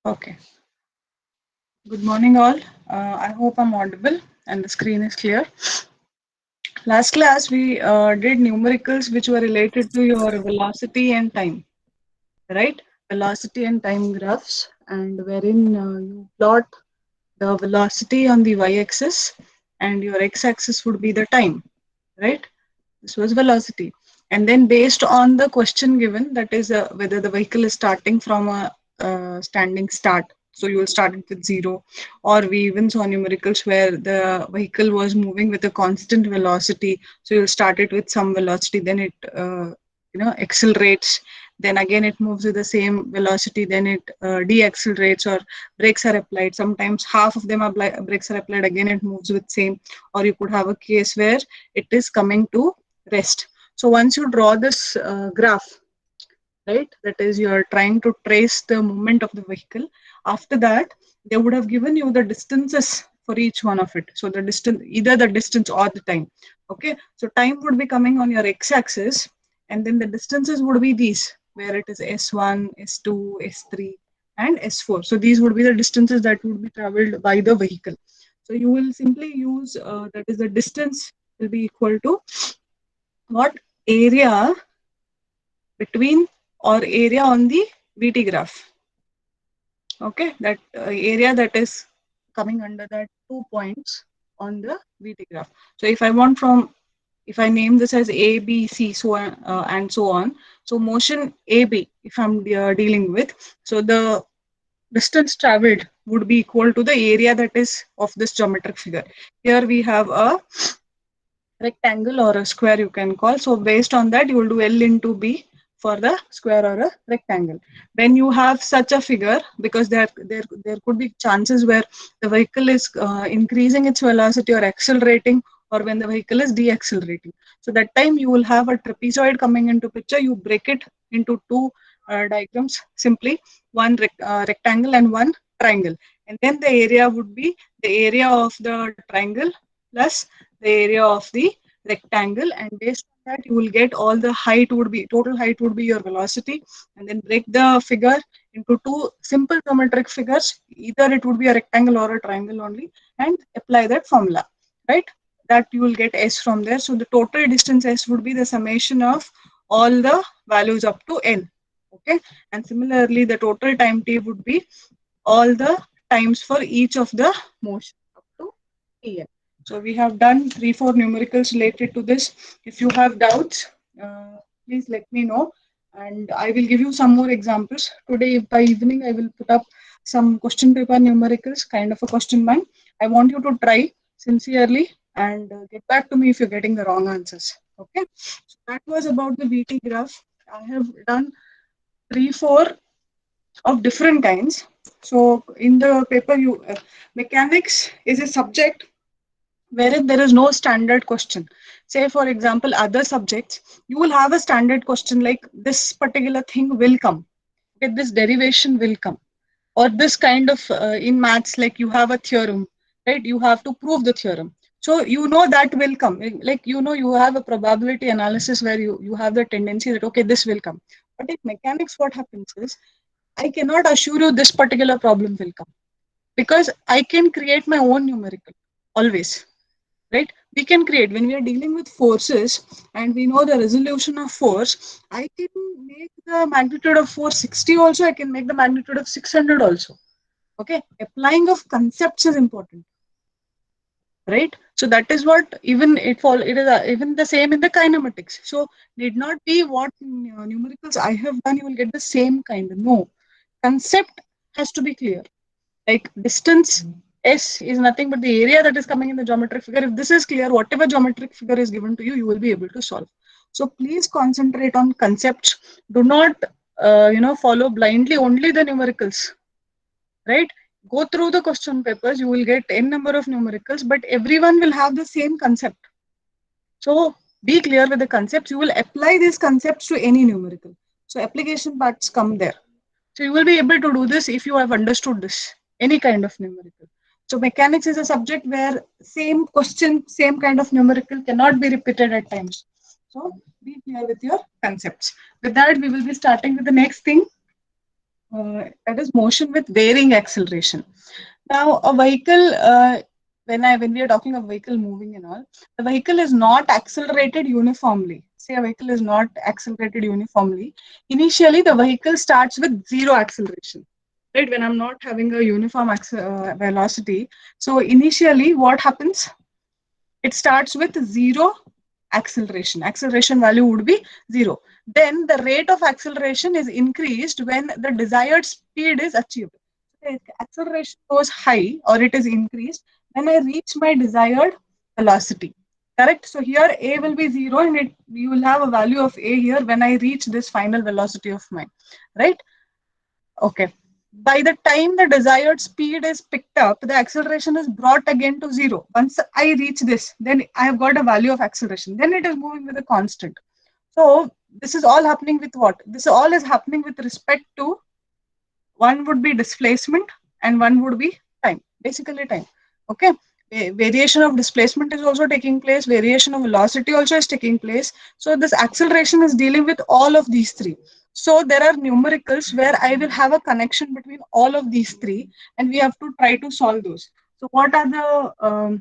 Okay. Good morning, all. I hope I'm audible and the screen is clear. Last class, we did numericals which were related to your velocity and time, right? Velocity and time graphs, and wherein you plot the velocity on the y-axis and your x-axis would be the time, right? This was velocity. And then based on the question given, that is whether the vehicle is starting from a standing start. So you will start it with zero, or we even saw numericals where the vehicle was moving with a constant velocity. So you'll start it with some velocity, then it accelerates. Then again it moves with the same velocity, then it deaccelerates or brakes are applied. Sometimes half of them are brakes are applied, again it moves with same. Or you could have a case where it is coming to rest. So once you draw this graph, right, that is you are trying to trace the movement of the vehicle. After that, they would have given you the distances for each one of it. So the distance, either the distance or the time. Okay, so time would be coming on your x-axis, and then the distances would be these, where it is s1, s2, s3, and s4. So these would be the distances that would be traveled by the vehicle. So you will simply use that is the distance will be equal to what area between or area on the VT graph. Okay, that area that is coming under that 2 points on the VT graph. So if I name this as A, B, C, so on, and so on. So motion AB, if I'm dealing with, so the distance traveled would be equal to the area that is of this geometric figure. Here we have a rectangle or a square you can call. So based on that, you will do L into B for the square or a rectangle. When you have such a figure, because there could be chances where the vehicle is increasing its velocity or accelerating, or when the vehicle is deaccelerating. So that time you will have a trapezoid coming into picture. You break it into two diagrams simply, one rectangle and one triangle. And then the area would be the area of the triangle plus the area of the rectangle, and based on that you will get all the height would be total height would be your velocity, and then break the figure into two simple geometric figures, either it would be a rectangle or a triangle only, and apply that formula, right? That you will get s from there. So the total distance s would be the summation of all the values up to n. Okay, and similarly the total time t would be all the times for each of the motion up to tn. So we have done 3, 4 numericals related to this. If you have doubts, please let me know, and I will give you some more examples. Today by evening, I will put up some question paper numericals, kind of a question bank. I want you to try sincerely and get back to me if you're getting the wrong answers. Okay, so that was about the VT graph. I have done 3, 4 of different kinds. So in the paper, mechanics is a subject wherein there is no standard question. Say, for example, other subjects, you will have a standard question like this particular thing will come, okay, this derivation will come, or this kind of in maths, like you have a theorem, right? You have to prove the theorem. So you know that will come. Like you have a probability analysis where you have the tendency that okay, this will come. But in mechanics, what happens is I cannot assure you this particular problem will come because I can create my own numerical always, right? We can create when we are dealing with forces and we know the resolution of force. I can make the magnitude of force 60 also. I can make the magnitude of 600 also. Okay, applying of concepts is important, right? So that is what even it is even the same in the kinematics. So need not be what numericals I have done. You will get the same kind. No, concept has to be clear, like distance s is nothing but the area that is coming in the geometric figure. If this is clear, whatever geometric figure is given to you, you will be able to solve. So please concentrate on concepts. Do not follow blindly only the numericals, right? Go through the question papers, you will get n number of numericals, but everyone will have the same concept. So be clear with the concepts. You will apply these concepts to any numerical. So application parts come there. So you will be able to do this if you have understood this, any kind of numerical. So mechanics is a subject where same question, same kind of numerical cannot be repeated at times. So be clear with your concepts. With that, we will be starting with the next thing. that is motion with varying acceleration. Now, a vehicle, when we are talking of vehicle moving and all, the vehicle is not accelerated uniformly. Say a vehicle is not accelerated uniformly. Initially, the vehicle starts with zero acceleration. Right, when I'm not having a uniform velocity. So initially, what happens? It starts with zero acceleration. Acceleration value would be zero. Then the rate of acceleration is increased when the desired speed is achieved. The acceleration goes high or it is increased when I reach my desired velocity. Correct? So here A will be zero and you will have a value of A here when I reach this final velocity of mine. Right? Okay. By the time the desired speed is picked up, the acceleration is brought again to zero. Once I reach this, then I have got a value of acceleration. Then it is moving with a constant. So this is all happening with what? This all is happening with respect to one would be displacement and one would be time, basically time. Okay. Variation of displacement is also taking place, variation of velocity also is taking place. So this acceleration is dealing with all of these three. So there are numericals where I will have a connection between all of these three and we have to try to solve those. So what are the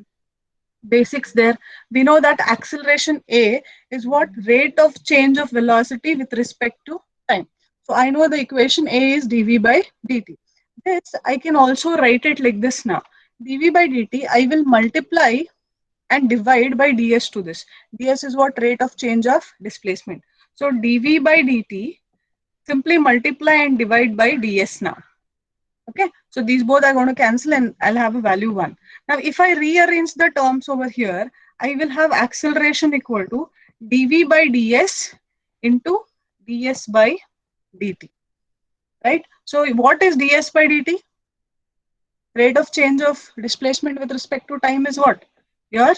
basics there? We know that acceleration A is what? Rate of change of velocity with respect to time. So I know the equation A is dv by dt. This I can also write it like this now. dv by dt, I will multiply and divide by ds to this. ds is what? Rate of change of displacement. So dv by dt, simply multiply and divide by ds now. Okay, so these both are going to cancel and I'll have a value 1. Now, if I rearrange the terms over here, I will have acceleration equal to dv by ds into ds by dt, right? So what is ds by dt? Rate of change of displacement with respect to time is what? Your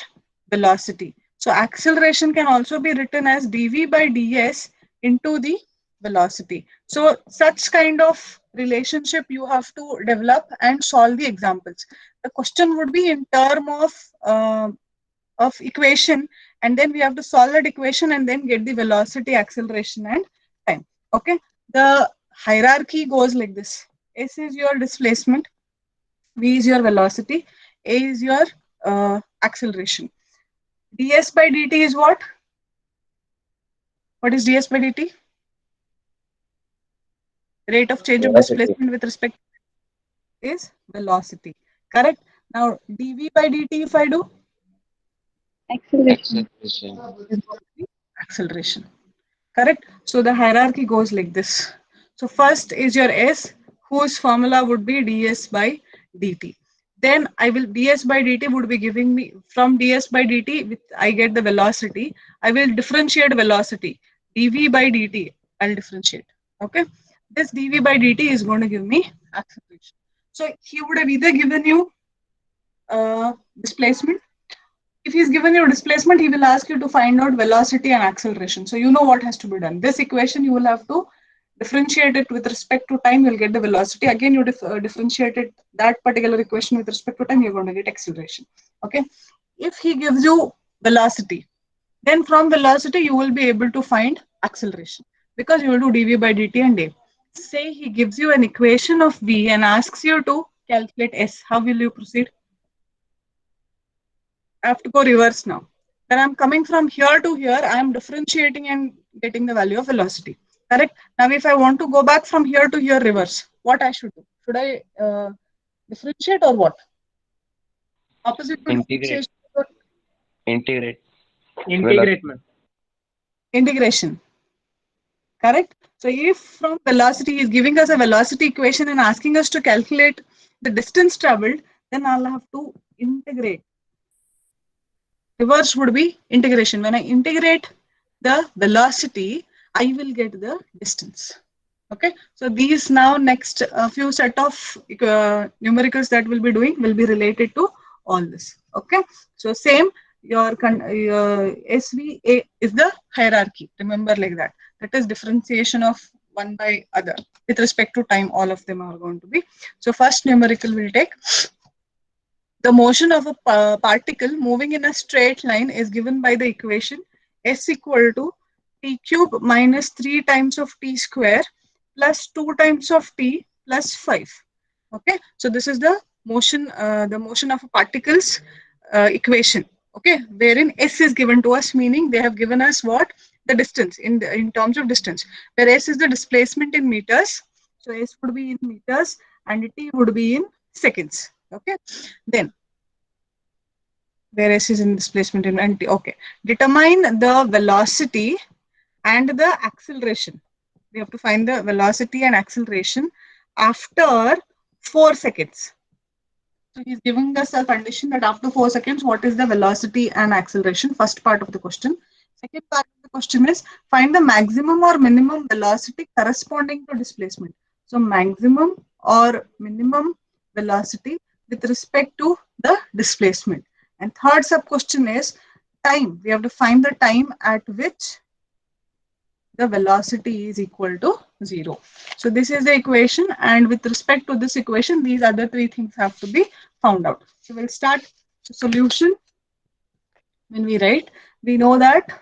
velocity. So acceleration can also be written as dv by ds into the velocity. So such kind of relationship you have to develop and solve the examples. The question would be in term of equation, and then we have to solve that equation and then get the velocity, acceleration, and time. Okay. The hierarchy goes like this. S is your displacement, V is your velocity, A is your acceleration. ds by dt is what? What is ds by dt? Rate of change of Velocity. displacement with respect is velocity. Correct. Now dv by dt, if I do, Acceleration. Acceleration. is going to be acceleration. Correct. So the hierarchy goes like this. So first is your S, whose formula would be ds by dt. Then I will ds by dt would be giving me from ds by dt, with I get the velocity. I will differentiate velocity. dv by dt, I'll differentiate. Okay. This dv by dt is going to give me acceleration. So he would have either given you displacement. If he's given you displacement, he will ask you to find out velocity and acceleration. So you know what has to be done. This equation you will have to differentiate it with respect to time. You'll get the velocity. Again, you differentiate it, that particular equation with respect to time. You're going to get acceleration. Okay. If he gives you velocity, then from velocity you will be able to find acceleration because you will do dv by dt and a. Say he gives you an equation of v and asks you to calculate s. How will you proceed? I have to go reverse now. When I'm coming from here to here, I am differentiating and getting the value of velocity. Correct? Now, if I want to go back from here to here reverse, what I should do? Should I differentiate or what? Opposite to Integrate. differentiation is what? Integrate. Integrate, man. Integration. Correct? So if from velocity is giving us a velocity equation and asking us to calculate the distance traveled, then I'll have to integrate. Reverse would be integration. When I integrate the velocity, I will get the distance. Okay, so these now next few set of numericals that we'll be doing will be related to all this. Okay, so same, your SVA is the hierarchy. Remember like that. That is differentiation of one by other with respect to time. All of them are going to be. So first numerical will take the motion of a particle moving in a straight line is given by the equation s equal to t cube minus 3 times of t square plus 2 times of t plus 5. Okay, so this is the motion of particles equation. Okay, wherein s is given to us, meaning they have given us what, the distance in terms of distance, where s is the displacement in meters. So s would be in meters and t would be in seconds. Okay, then where s is in displacement in and t. Okay, determine the velocity and the acceleration. We have to find the velocity and acceleration after 4 seconds. So he's giving us a condition that after 4 seconds, what is the velocity and acceleration? First part of the question. Second part of the question is find the maximum or minimum velocity corresponding to displacement. So maximum or minimum velocity with respect to the displacement. And third sub question is time. We have to find the time at which the velocity is equal to 0. So this is the equation, and with respect to this equation, these other three things have to be found out. So we'll start the solution. When we write, we know that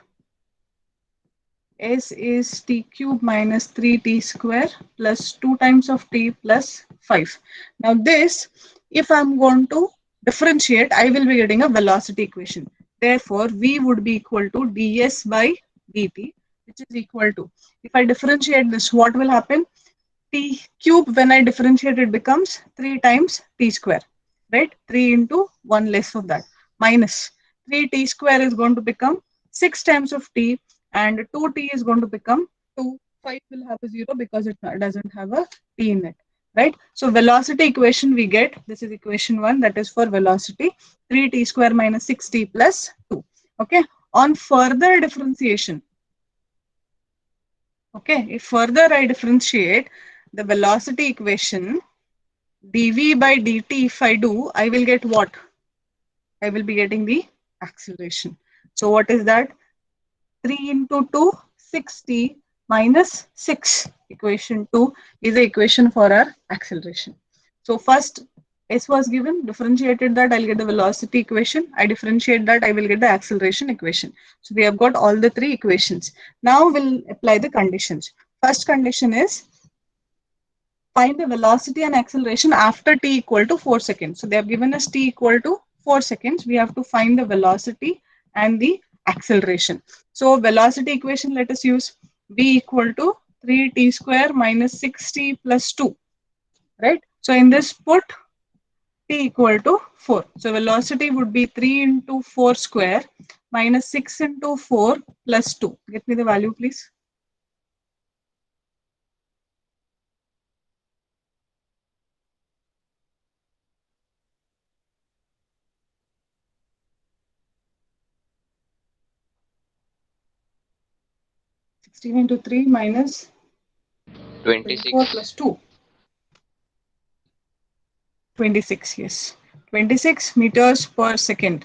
s is t cube minus 3t square plus 2 times of t plus 5. Now this, if I'm going to differentiate, I will be getting a velocity equation. Therefore, v would be equal to ds by dt, which is equal to, if I differentiate this, what will happen? T cube, when I differentiate, it becomes 3 times t square, right? 3 into 1 less of that, minus 3t square is going to become 6 times of t, and 2t is going to become 2. 5 will have a 0 because it doesn't have a t in it, right? So velocity equation we get, this is equation 1, that is for velocity, 3t square minus 6t plus 2. Okay, on further differentiation, okay, if further I differentiate the velocity equation, dv by dt, if I do, I will get what? I will be getting the acceleration. So what is that? 3 into 2, 6t minus 6. Equation 2 is the equation for our acceleration. So first s was given, differentiated that, I'll get the velocity equation. I differentiate that, I will get the acceleration equation. So we have got all the three equations. Now we'll apply the conditions. First condition is find the velocity and acceleration after t equal to 4 seconds. So they have given us t equal to 4 seconds. We have to find the velocity and the acceleration. So velocity equation, let us use v equal to 3t square minus 6t plus 2, right? So in this put t equal to 4. So velocity would be 3 into 4 square minus 6 into 4 plus 2. Get me the value, please. 16 into 3 minus 24 plus 26. 2. 26, yes. 26 meters per second.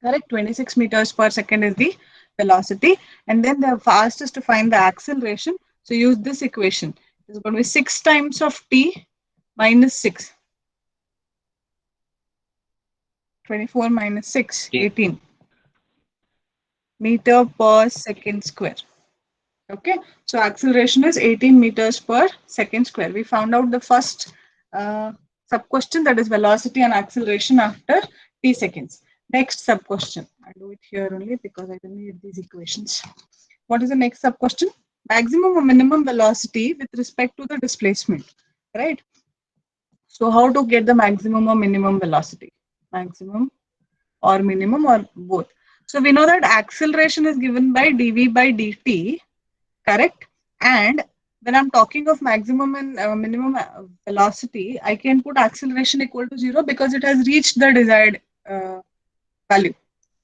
Correct? 26 meters per second is the velocity. And then they have asked us to find the acceleration. So use this equation. It's going to be 6 times of t minus 6. 24 minus 6, 18 meter per second square. Okay, so acceleration is 18 meters per second square. We found out the first sub question, that is velocity and acceleration after t seconds. Next sub question, I do it here only because I don't need these equations. What is the next sub question? Maximum or minimum velocity with respect to the displacement, right? So how to get the maximum or minimum velocity? Maximum or minimum or both. So we know that acceleration is given by dv by dt, correct? And when I'm talking of maximum and minimum velocity, I can put acceleration equal to 0 because it has reached the desired value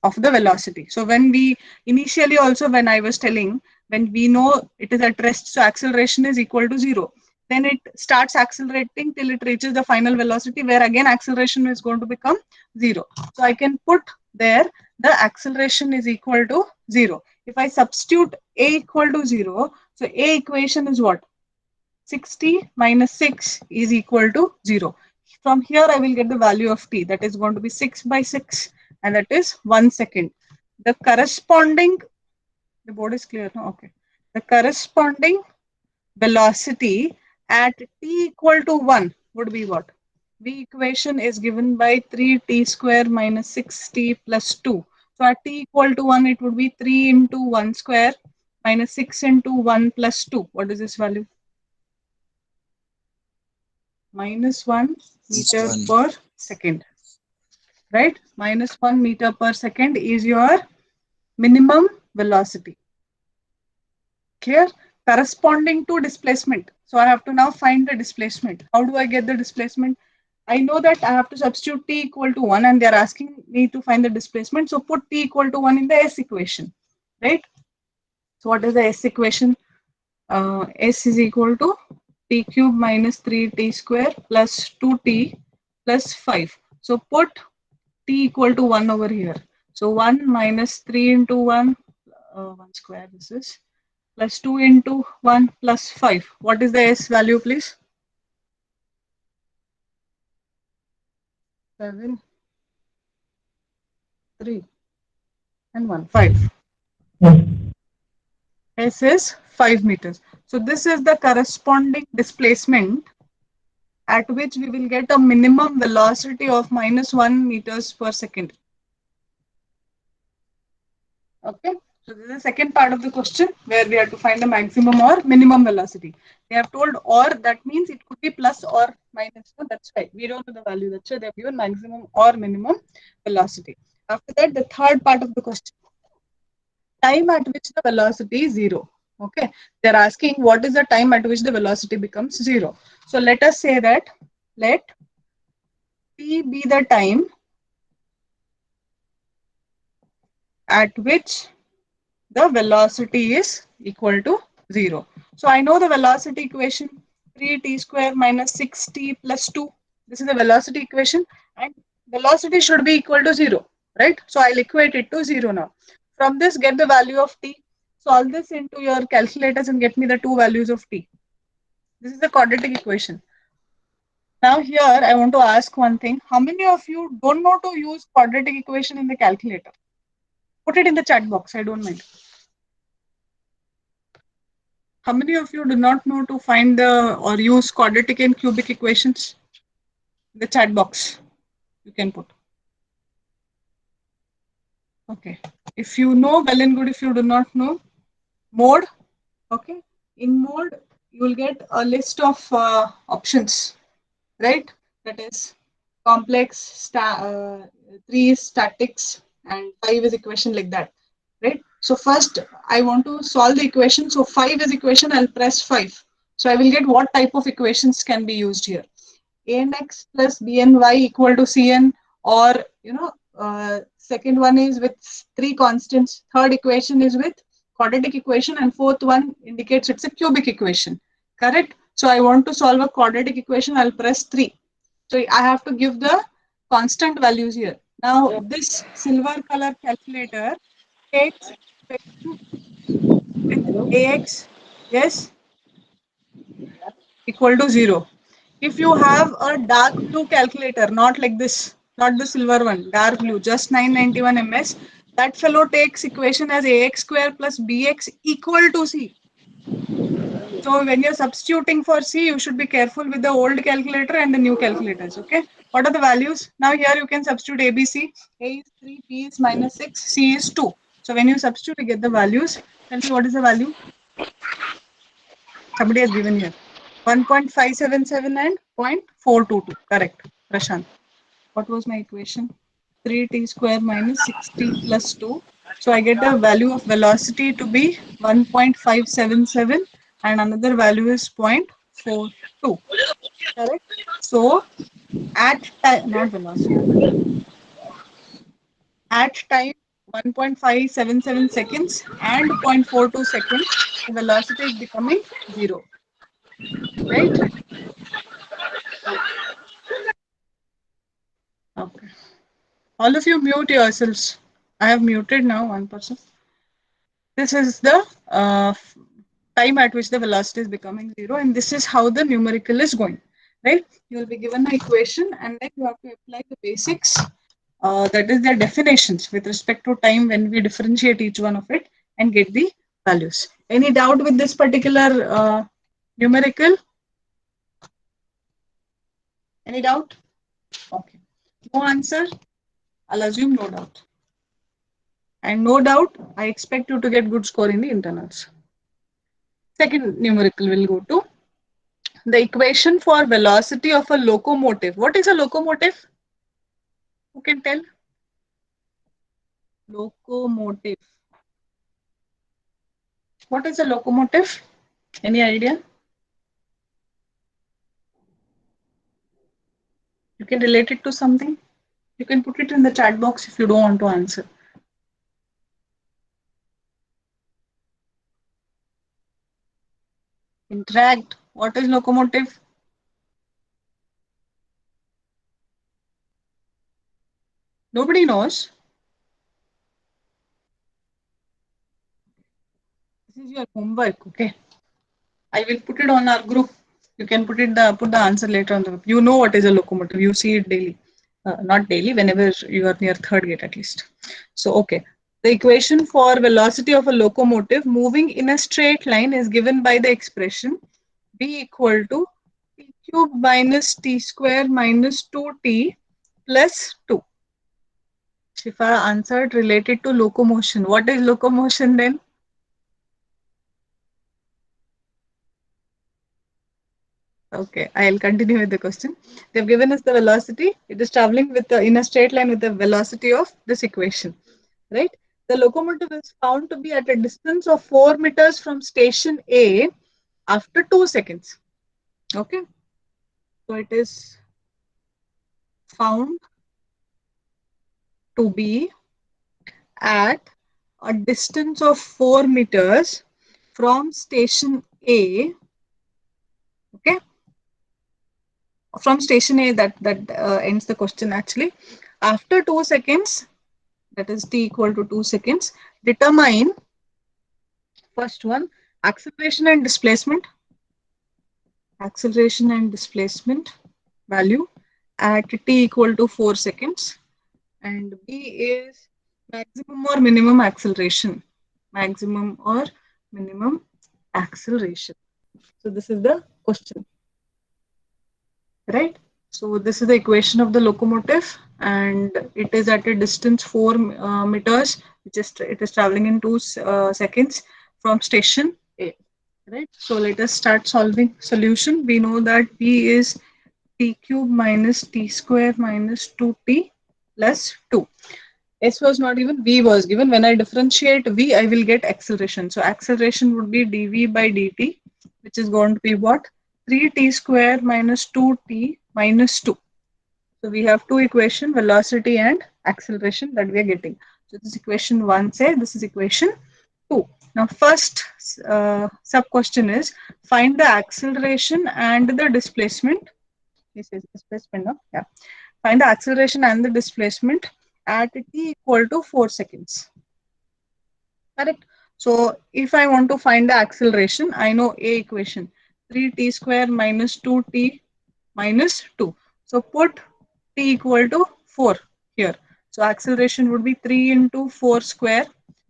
of the velocity. So when we initially also, when I was telling, when we know it is at rest, so acceleration is equal to 0, then it starts accelerating till it reaches the final velocity, where again acceleration is going to become 0. So I can put there the acceleration is equal to 0. If I substitute a equal to 0, so a equation is what? 60 minus 6 is equal to 0. From here, I will get the value of t, that is going to be 6 by 6, and that is 1 second. The corresponding, the board is clear, no? Okay. The corresponding velocity at t equal to 1 would be what? V equation is given by 3t square minus 6t plus 2. So at t equal to 1, it would be 3 into 1 square minus 6 into 1 plus 2. What is this value? Minus 1 Just meter one. per second, right? Minus 1 meter per second is your minimum velocity. Clear? Corresponding to displacement. So I have to now find the displacement. How do I get the displacement? I know that I have to substitute t equal to 1 and they're asking me to find the displacement. So put t equal to 1 in the S equation, right? So what is the S equation? S is equal to t cube minus 3t square plus 2t plus 5. So put t equal to 1 over here. So 1 minus 3 into 1, 1 square this is, plus 2 into 1 plus 5. What is the S value, please? 7, 3, and 1, 5. S is 5 meters. So this is the corresponding displacement at which we will get a minimum velocity of minus 1 meters per second. Okay. So this is the second part of the question where we have to find the maximum or minimum velocity. They have told or, that means it could be plus or minus. No, that's right. We don't know the value. That's why they have given maximum or minimum velocity. After that, the third part of the question, time at which the velocity is zero. Okay. They're asking what is the time at which the velocity becomes zero. So let us say that let t be the time at which the velocity is equal to 0. So I know the velocity equation, 3t square minus 6t plus 2. This is the velocity equation and velocity should be equal to 0, right? So I'll equate it to 0 now. From this, get the value of t. Solve this into your calculators and get me the two values of t. This is the quadratic equation. Now here I want to ask one thing. How many of you don't know to use quadratic equation in the calculator? Put it in the chat box. I don't mind. How many of you do not know to find the or use quadratic and cubic equations? The chat box you can put. Okay. If you know, well and good. If you do not know, mode. Okay. In mode, you will get a list of options, right? That is complex, 3 is statics, and 5 is equation like that, right? So first, I want to solve the equation. So 5 is equation. I'll press 5. So I will get what type of equations can be used here. ANX plus BNY equal to CN, or second one is with three constants, third equation is with quadratic equation, and fourth one indicates it's a cubic equation, correct? So I want to solve a quadratic equation. I'll press 3. So I have to give the constant values here. Now this silver color calculator takes equation with AX, yes, equal to 0. If you have a dark blue calculator, not like this, not the silver one, dark blue, just 991 ms, that fellow takes equation as ax square plus bx equal to c. So when you're substituting for c, you should be careful with the old calculator and the new calculators. Okay. What are the values? Now here you can substitute ABC. A is 3, B is minus 6, C is 2. So when you substitute, you get the values. Tell me what is the value? Somebody has given here. 1.577 and 0.422. Correct. Prashant. What was my equation? 3t square minus 6t plus 2. So I get the value of velocity to be 1.577 and another value is 0.42. Correct. So at time, not velocity, at time 1.577 seconds and 0.42 seconds, the velocity is becoming 0. Right? Okay. All of you mute yourselves. I have muted now one person. This is the time at which the velocity is becoming 0, and this is how the numerical is going. Right? You will be given an equation, and then you have to apply the basics. That is their definitions with respect to time when we differentiate each one of it and get the values. Any doubt with this particular Numerical? Any doubt? Okay. No answer? I'll assume no doubt. And no doubt, I expect you to get good score in the internals. Second numerical will go to the equation for velocity of a locomotive. What is a locomotive? Who can tell? Locomotive. What is a locomotive? Any idea? You can relate it to something. You can put it in the chat box if you don't want to answer. Interact. What is locomotive? Nobody knows. This is your homework, okay? I will put it on our group. You can put the answer later on the group. You know what is a locomotive. You see it daily. Not daily, whenever you are near third gate at least. So, okay. The equation for velocity of a locomotive moving in a straight line is given by the expression B equal to T cube minus T square minus 2T plus 2. Shifa answered related to locomotion. What is locomotion then? Okay, I'll continue with the question. They've given us the velocity. It is traveling in a straight line with the velocity of this equation, right? The locomotive is found to be at a distance of 4 meters from station A after 2 seconds. Okay, so it is found to be at a distance of 4 meters from station A. Okay, from station A, that ends the question actually. After 2 seconds, that is t equal to 2 seconds, determine first one acceleration and displacement value at t equal to 4 seconds, and b is maximum or minimum acceleration. So this is the question, right? So this is the equation of the locomotive, and it is at a distance 4 meters, which is it is traveling in 2 seconds from station A. Right. So let us start solving solution. We know that V is T cube minus T square minus 2T plus 2. S was not given, V was given. When I differentiate V, I will get acceleration. So acceleration would be dV by dt, which is going to be what? 3t square minus 2t minus 2. So we have two equation, velocity and acceleration, that we are getting. So this is equation 1 say, this is equation 2. Now first sub question is find the acceleration and the displacement. This is displacement, no? Yeah. Find the acceleration and the displacement at t equal to 4 seconds. Correct. So if I want to find the acceleration, I know A equation, 3t square minus 2t minus 2. So put t equal to 4 here. So acceleration would be 3 into 4 square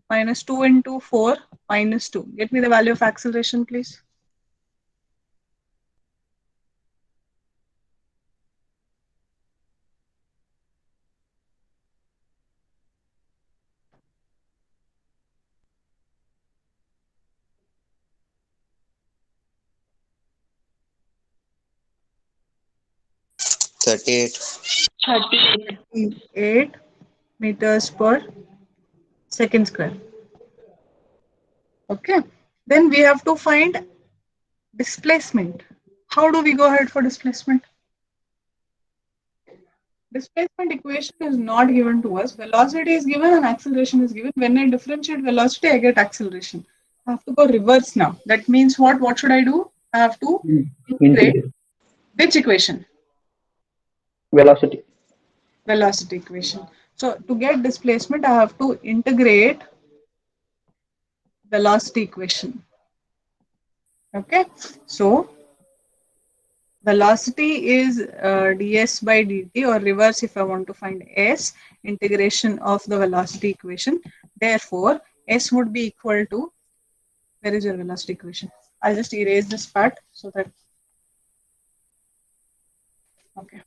minus 2 into 4 minus 2. Get me the value of acceleration, please. Thirty-eight. 38 meters per second square. Okay. Then we have to find displacement. How do we go ahead for displacement? Displacement equation is not given to us. Velocity is given and acceleration is given. When I differentiate velocity, I get acceleration. I have to go reverse now. That means what? What should I do? I have to integrate Integrate which equation? velocity. Velocity equation. So to get displacement, I have to integrate velocity equation. Okay. So velocity is ds by dt, or reverse if I want to find s, integration of the velocity equation. Therefore, s would be equal to, where is your velocity equation? I'll just erase this part so that, okay.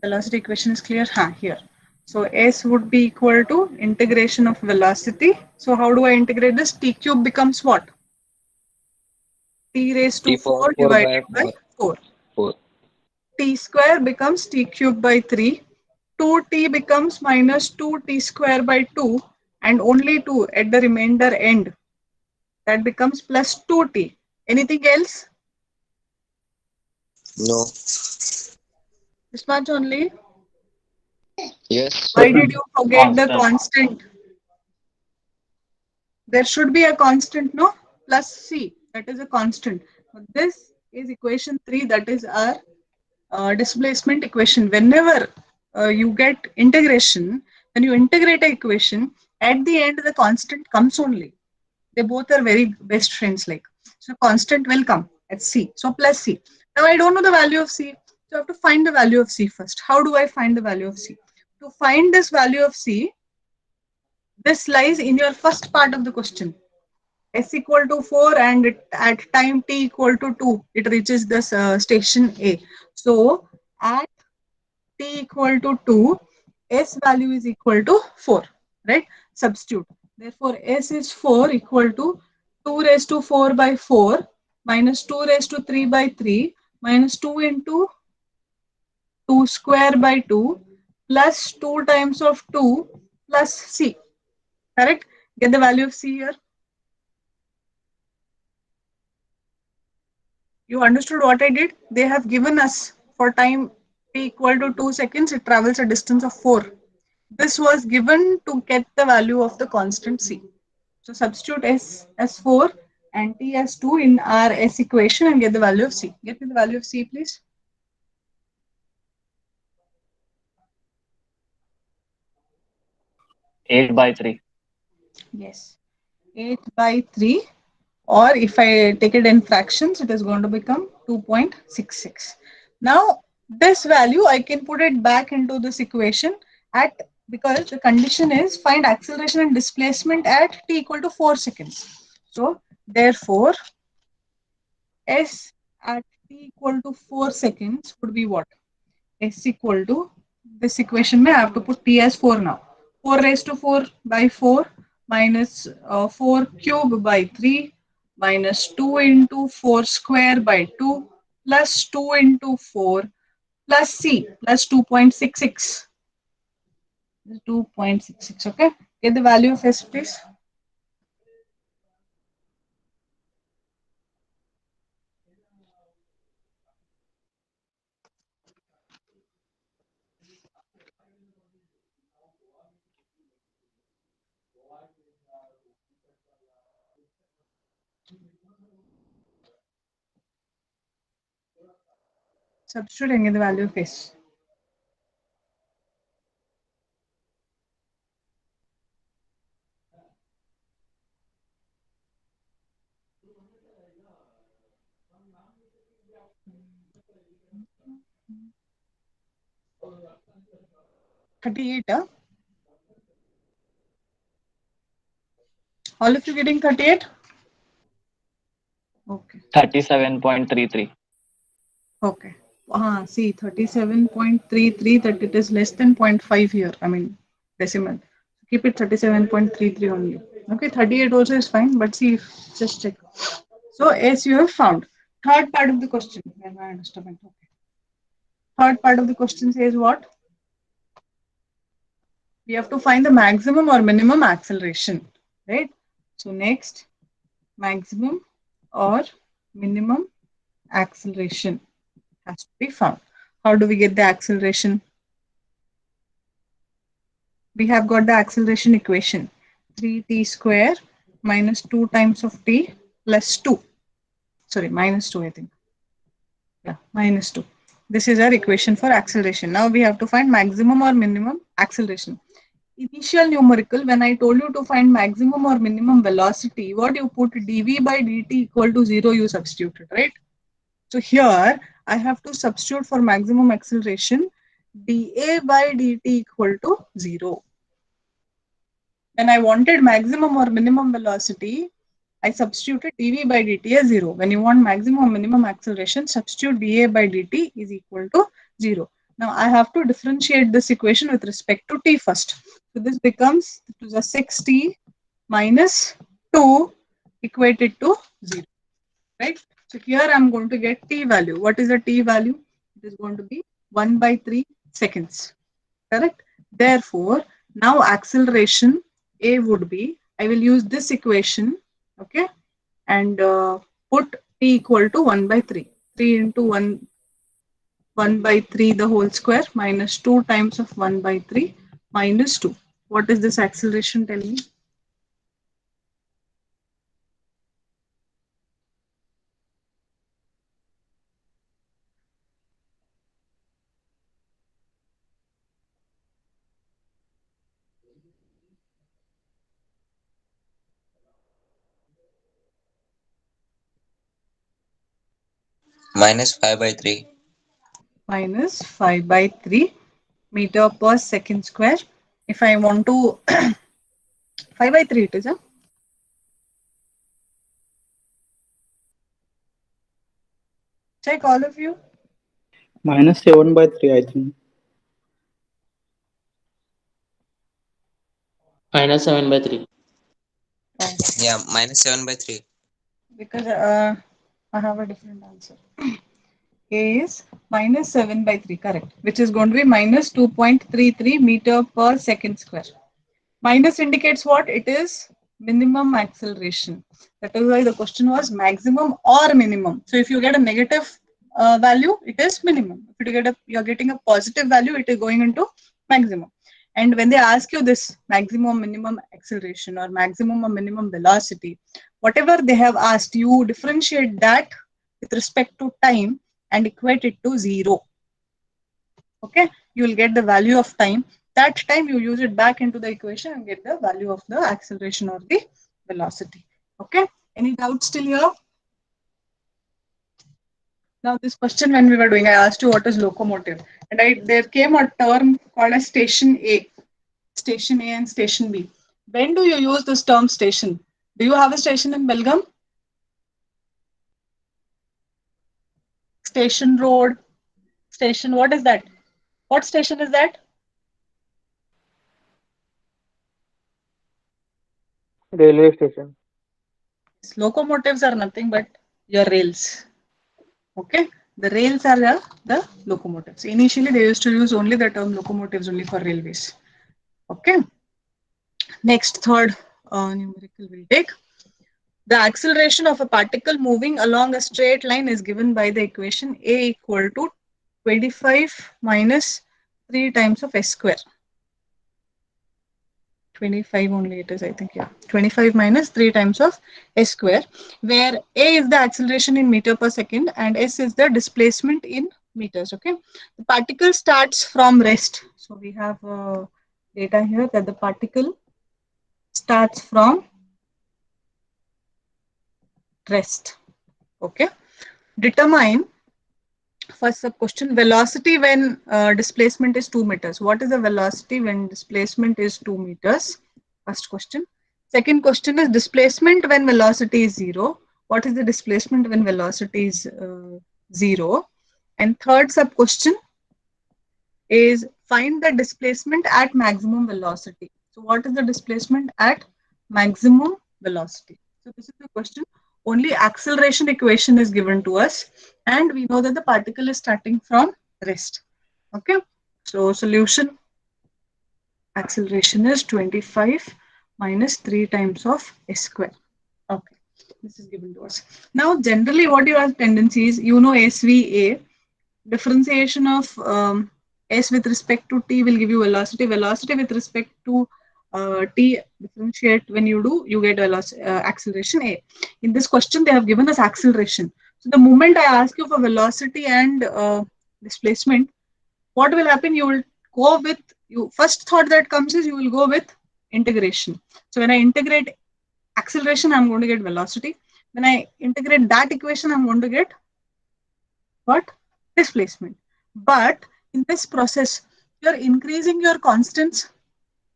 Velocity equation is clear? Here. So S would be equal to integration of velocity. So how do I integrate this? T cube becomes what? T raised to T power 4 4 by divided by 4. 4. 4. T square becomes T cube by 3. 2T becomes minus 2T square by 2 and only 2 at the remainder end. That becomes plus 2T. Anything else? No. This much only. Yes. Why did you forget the Constant. constant? There should be a constant, no? Plus C, that is a constant. This is equation 3, that is our displacement equation. Whenever you get integration, when you integrate an equation, at the end the constant comes only. They both are very best friends like. So constant will come at C. So plus C. Now I don't know the value of C. So I have to find the value of C first. How do I find the value of C? To find this value of C, this lies in your first part of the question. S equal to 4 and at time t equal to 2, it reaches this station A. So at t equal to 2, S value is equal to 4, right? Substitute. Therefore, S is 4 equal to 2 raised to 4 by 4 minus 2 raised to 3 by 3 minus 2 into 2 square by 2 plus 2 times of 2 plus C. Correct? Get the value of C here. You understood what I did? They have given us for time t equal to 2 seconds, it travels a distance of 4. This was given to get the value of the constant C. So substitute S as 4 and T as 2 in our S equation and get the value of C. Get me the value of C, please. Eight by 3. Yes. 8 by 3, or if I take it in fractions, it is going to become 2.66. Now, this value, I can put it back into this equation at, because the condition is find acceleration and displacement at t equal to 4 seconds. So, therefore, S at t equal to 4 seconds would be what? S equal to, this equation may I have to put t as 4 now. 4 raised to 4 by 4 minus 4 cube by 3 minus 2 into 4 square by 2 plus 2 into 4 plus C plus 2.66. 2.66, okay? Get the value of S, please. Substitute and get the value of S. $38, huh? All of you getting 38? Okay. 37.33. Okay. See, 37.33, that it is less than 0.5 here. I mean, decimal. Keep it 37.33 only. Okay, 38 also is fine, but see, just check. So, as you have found, third part of the question. Okay. Third part of the question says what? We have to find the maximum or minimum acceleration, right? So, next, maximum or minimum acceleration has to be found. How do we get the acceleration? We have got the acceleration equation 3t square minus 2 times of t plus 2. Sorry, minus 2, I think. Yeah, minus 2. This is our equation for acceleration. Now we have to find maximum or minimum acceleration. Initial numerical, when I told you to find maximum or minimum velocity, what you put dv by dt equal to 0, you substituted, right? So here I have to substitute for maximum acceleration dA by dt equal to 0. When I wanted maximum or minimum velocity, I substituted dv by dt as 0. When you want maximum or minimum acceleration, substitute dA by dt is equal to 0. Now I have to differentiate this equation with respect to t first. So this becomes to the 6t minus 2 equated to 0, right? So here I'm going to get t value. What is the t value? It is going to be 1 by 3 seconds, correct? Therefore, now acceleration A would be, I will use this equation, okay, and put t equal to 1 by 3. 3 into 1 by 3 the whole square minus 2 times of 1 by 3 minus 2. What is this acceleration, tell me? Minus 5 by 3. Minus 5 by 3 meter per second square. If I want to 5 by 3 it is, huh? Check all of you. Minus 7 by 3, I think. Minus 7 by 3. Oh, Yeah, minus 7 by 3. because I have a different answer. A is minus 7 by 3, correct, which is going to be minus 2.33 meter per second square. Minus indicates what? It is minimum acceleration. That is why the question was maximum or minimum. So if you get a negative value, it is minimum. If you're getting a positive value, it is going into maximum. And when they ask you this maximum, minimum acceleration or maximum or minimum velocity, whatever they have asked, you differentiate that with respect to time and equate it to 0. Okay, you will get the value of time. That time you use it back into the equation and get the value of the acceleration or the velocity. Okay, any doubts still here? Now this question, when we were doing, I asked you what is locomotive, and there came a term called as station A and station B. When do you use this term station? Do you have a station in Belgaum? Station road, station, what is that? What station is that? Railway station. Locomotives are nothing but your rails. Okay, the rails are the locomotives. Initially, they used to use only the term locomotives only for railways. Okay, next, third numerical we'll take. The acceleration of a particle moving along a straight line is given by the equation A equal to 25 minus 3 times of s square. 25 only it is, I think, yeah. 25 minus 3 times of s square, where A is the acceleration in meter per second and s is the displacement in meters, okay? The particle starts from rest. So we have data here that the particle starts from rest, okay? Determine, first sub question, velocity when displacement is 2 meters. What is the velocity when displacement is 2 meters? First question. Second question is displacement when velocity is 0. What is the displacement when velocity is 0? And third sub question is find the displacement at maximum velocity. So what is the displacement at maximum velocity? So this is the question. Only acceleration equation is given to us and we know that the particle is starting from rest. Okay. So solution, acceleration is 25 minus 3 times of s square. Okay. This is given to us. Now generally what you have tendencies, you know SVA, differentiation of s with respect to t will give you velocity. Velocity with respect to t differentiate when you do, you get acceleration A. In this question, they have given us acceleration. So the moment I ask you for velocity and displacement, what will happen? You will go with, you first thought that comes is you will go with integration. So when I integrate acceleration, I'm going to get velocity. When I integrate that equation, I'm going to get what? Displacement. But in this process, you're increasing your constants.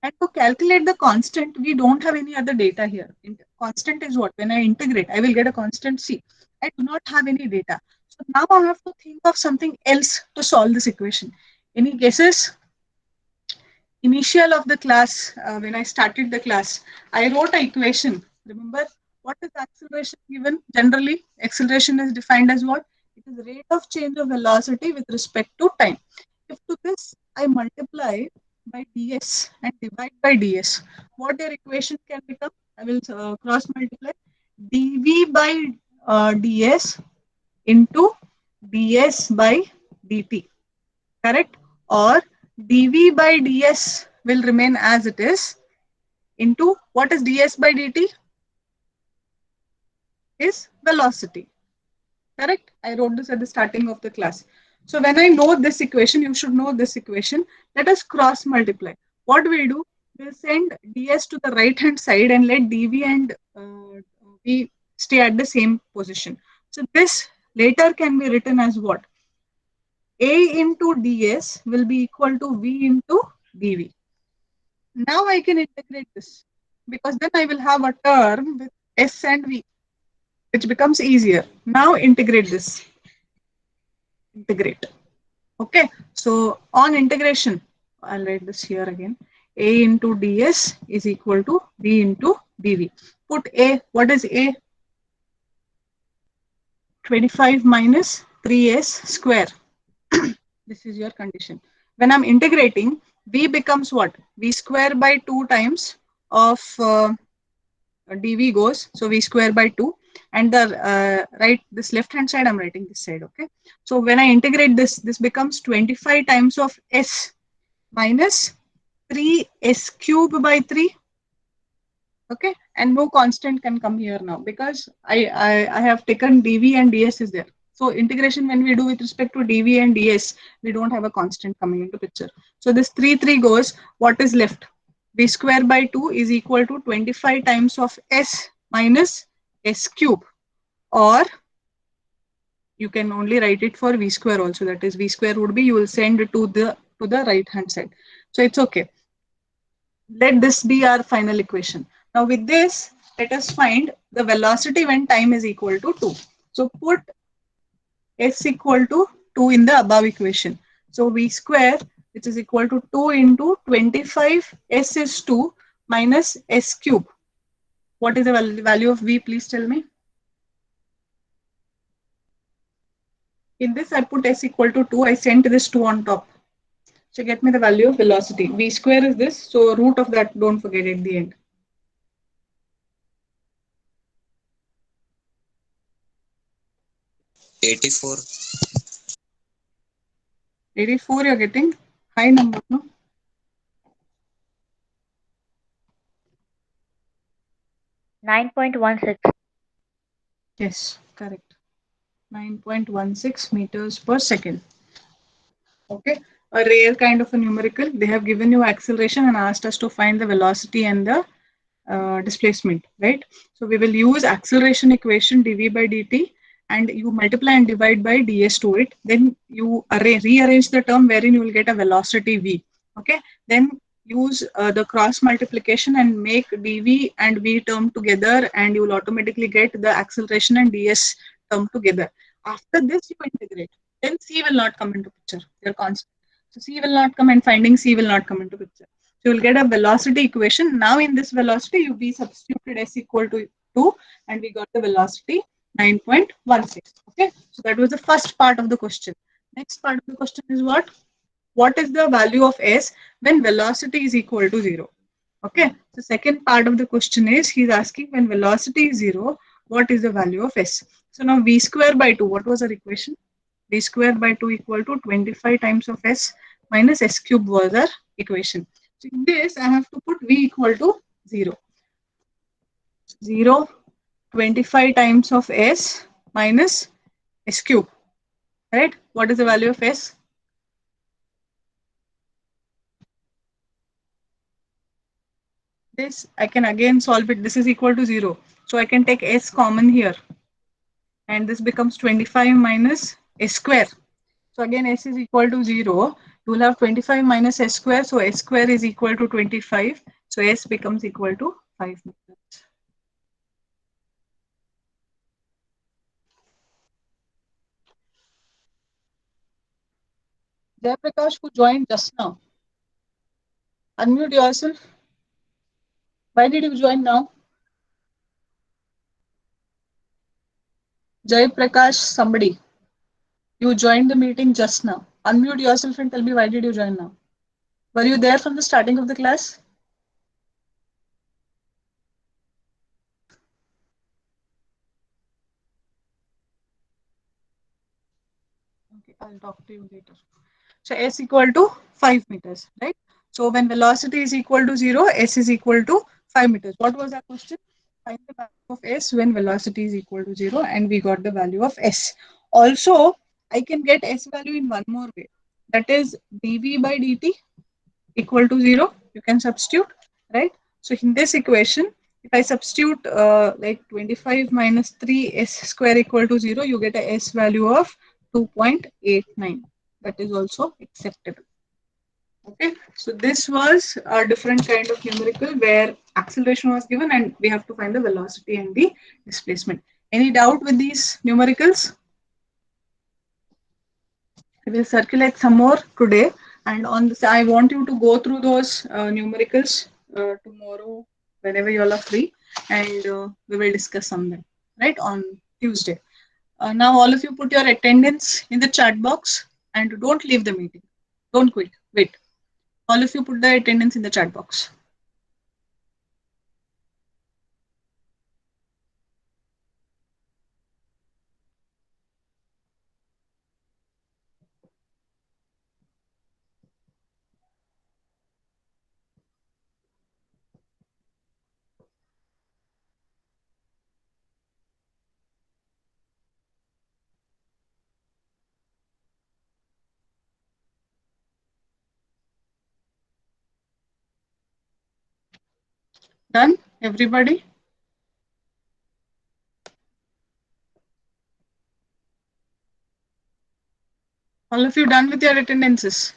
And to calculate the constant, we don't have any other data here. constant is what? When I integrate, I will get a constant c. I do not have any data. So now I have to think of something else to solve this equation. Any guesses? Initial of the class, when I started the class, I wrote an equation. Remember, what is acceleration given? Generally, acceleration is defined as what? It is the rate of change of velocity with respect to time. If to this I multiply by ds and divide by ds, what your equation can become? I will cross multiply dv by ds into ds by dt, correct? Or dv by ds will remain as it is into what is ds by dt? Is velocity, correct? I wrote this at the starting of the class. So when I know this equation, you should know this equation. Let us cross multiply. What we'll do, we'll send ds to the right hand side and let dv and v stay at the same position. So this later can be written as what? A into ds will be equal to v into dv. Now I can integrate this because then I will have a term with s and v, which becomes easier. Now integrate this. Integrate. Okay. So on integration, I'll write this here again. A into ds is equal to v into dv. Put a. What is a? 25 minus 3s square. This is your condition. When I'm integrating, v becomes what? V square by 2 times of dv goes. So v square by 2. And the right, this left hand side, I'm writing this side. Okay. So when I integrate this, this becomes 25 times of s minus 3s cube by 3. Okay. And no constant can come here now because I have taken dv and ds is there. So integration when we do with respect to dv and ds, we don't have a constant coming into picture. So this 3 goes, what is left? V square by 2 is equal to 25 times of s minus s cube, or you can only write it for v square also. That is v square would be, you will send it to the right hand side. So it's okay. Let this be our final equation. Now with this, let us find the velocity when time is equal to 2. So put s equal to 2 in the above equation. So v square, which is equal to 2 into 25, s is 2 minus s cube. What is the value of v? Please tell me. In this, I put s equal to 2. I sent this 2 on top. So get me the value of velocity. V square is this. So root of that, don't forget at the end. $84. 84 you're getting? High number, no? $9.16. Yes, correct. 9.16 meters per second. Okay, a rare kind of a numerical. They have given you acceleration and asked us to find the velocity and the displacement, right? So we will use acceleration equation dv by dt, and you multiply and divide by ds to it. Then you rearrange the term wherein you will get a velocity v. Okay, then use the cross multiplication and make dv and v term together, and you will automatically get the acceleration and ds term together. After this, you integrate. Then c will not come into picture. They're constant. So c will not come, and finding c will not come into picture. So you'll get a velocity equation. Now in this velocity, we substituted s equal to 2 and we got the velocity 9.16. Okay, so that was the first part of the question. Next part of the question is what? What is the value of s when velocity is equal to 0? Okay, the second part of the question is he's asking when velocity is 0, what is the value of s? So now v square by 2, what was our equation? V square by 2 equal to 25 times of s minus s cube was our equation. So in this, I have to put v equal to 0. 0, 25 times of s minus s cube, right? What is the value of s? This, I can again solve it. This is equal to 0. So I can take s common here. And this becomes 25 minus s square. So again, s is equal to 0. You will have 25 minus s square. So s square is equal to 25. So s becomes equal to 5 meters. Jayaprakash, who joined just now. Unmute yourself. Why did you join now? Jayaprakash, somebody. You joined the meeting just now. Unmute yourself and tell me why did you join now? Were you there from the starting of the class? Okay, I'll talk to you later. So S equal to 5 meters, right? So when velocity is equal to 0, S is equal to 5 meters. What was our question? Find the value of S when velocity is equal to 0, and we got the value of S. Also, I can get S value in one more way. That is dV by dt equal to 0. You can substitute, right? So in this equation, if I substitute like 25 minus 3 S square equal to 0, you get a S value of 2.89. That is also acceptable. Okay, so this was a different kind of numerical where acceleration was given and we have to find the velocity and the displacement. Any doubt with these numericals? I will circulate some more today, and on this, I want you to go through those numericals tomorrow whenever you all are free, and we will discuss some them right on Tuesday. Now, all of you put your attendance in the chat box and don't leave the meeting. Don't quit. Wait. All of you put the attendance in the chat box. Done? Everybody? All of you done with your attendances?